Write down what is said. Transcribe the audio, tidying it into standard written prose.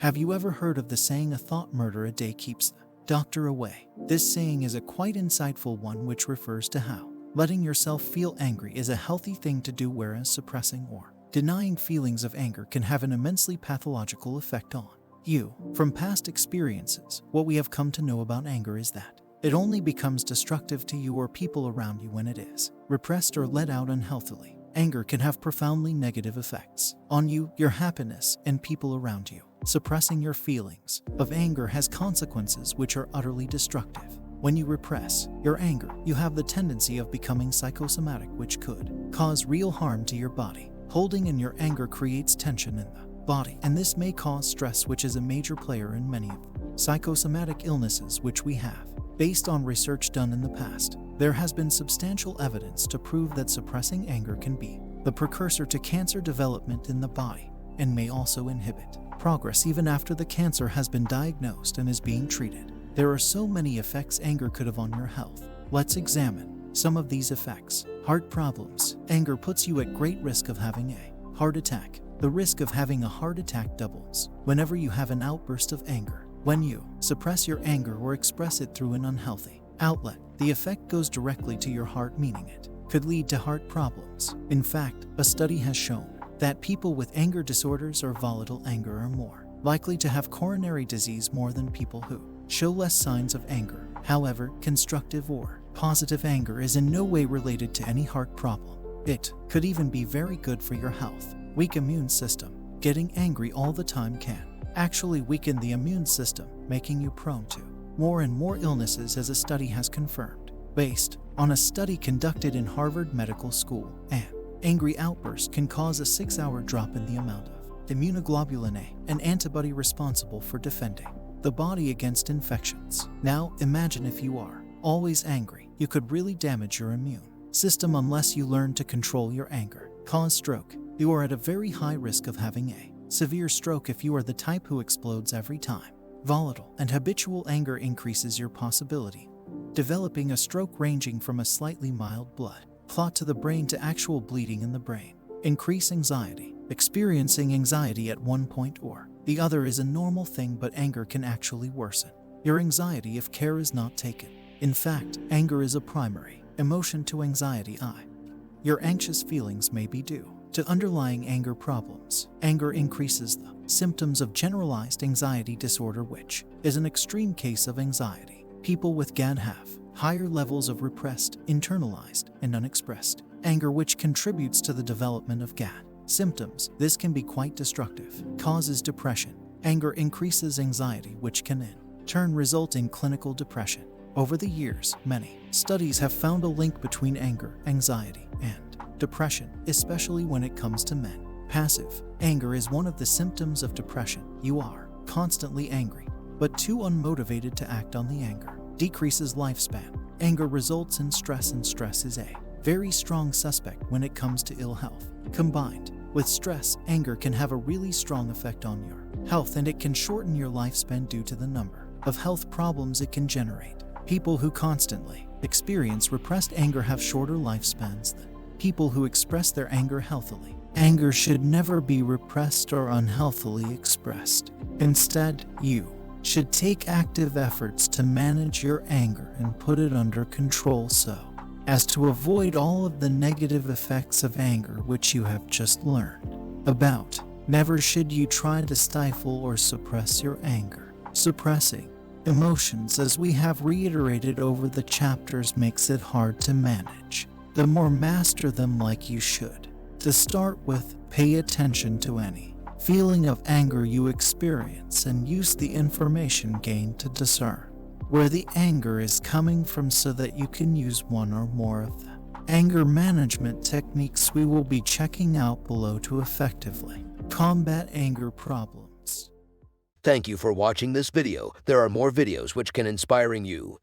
Have you ever heard of the saying, "A thought murder a day keeps the doctor away"? This saying is a quite insightful one, which refers to how letting yourself feel angry is a healthy thing to do, whereas suppressing or denying feelings of anger can have an immensely pathological effect on you. From past experiences, what we have come to know about anger is that it only becomes destructive to you or people around you when it is repressed or let out unhealthily. Anger can have profoundly negative effects on you, your happiness, and people around you. Suppressing your feelings of anger has consequences which are utterly destructive. When you repress your anger, you have the tendency of becoming psychosomatic, which could cause real harm to your body. Holding in your anger creates tension in the body, and this may cause stress, which is a major player in many of the psychosomatic illnesses which we have. Based on research done in the past, there has been substantial evidence to prove that suppressing anger can be the precursor to cancer development in the body and may also inhibit progress even after the cancer has been diagnosed and is being treated. There are so many effects anger could have on your health. Let's examine some of these effects. Heart problems. Anger puts you at great risk of having a heart attack. The risk of having a heart attack doubles whenever you have an outburst of anger. When you suppress your anger or express it through an unhealthy outlet, the effect goes directly to your heart, meaning it could lead to heart problems. In fact, a study has shown that people with anger disorders or volatile anger are more likely to have coronary disease more than people who show less signs of anger. However, constructive or positive anger is in no way related to any heart problem. It could even be very good for your health. Weak immune system. Getting angry all the time can actually weaken the immune system, making you prone to more and more illnesses, as a study has confirmed. Based on a study conducted in Harvard Medical School, an angry outburst can cause a 6-hour drop in the amount of immunoglobulin A, an antibody responsible for defending the body against infections. Now, imagine if you are always angry. You could really damage your immune system unless you learn to control your anger. Cause stroke. You are at a very high risk of having a severe stroke if you are the type who explodes every time. Volatile and habitual anger increases your possibility developing a stroke, ranging from a slightly mild blood clot to the brain to actual bleeding in the brain. Increase anxiety. Experiencing anxiety at one point or the other is a normal thing, but anger can actually worsen your anxiety if care is not taken. In fact, anger is a primary emotion to anxiety. Your anxious feelings may be due to underlying anger problems. Anger increases the symptoms of generalized anxiety disorder, which is an extreme case of anxiety. People with GAD have higher levels of repressed, internalized, and unexpressed anger, which contributes to the development of GAD symptoms. This can be quite destructive. Causes depression. Anger increases anxiety, which can in turn result in clinical depression. Over the years, many studies have found a link between anger, anxiety, and depression, especially when it comes to men. Passive anger is one of the symptoms of depression. You are constantly angry, but too unmotivated to act on the anger. Decreases lifespan. Anger results in stress, and stress is a very strong suspect when it comes to ill health. Combined with stress, anger can have a really strong effect on your health, and it can shorten your lifespan due to the number of health problems it can generate. People who constantly experience repressed anger have shorter lifespans than people who express their anger healthily. Anger should never be repressed or unhealthily expressed. Instead, you should take active efforts to manage your anger and put it under control so as to avoid all of the negative effects of anger which you have just learned about. Never should you try to stifle or suppress your anger. Suppressing emotions, as we have reiterated over the chapters, makes it hard to manage. The more master them like you should. To start with, pay attention to any feeling of anger you experience and use the information gained to discern where the anger is coming from so that you can use one or more of the anger management techniques we will be checking out below to effectively combat anger problems. Thank you for watching this video. There are more videos which can inspiring you.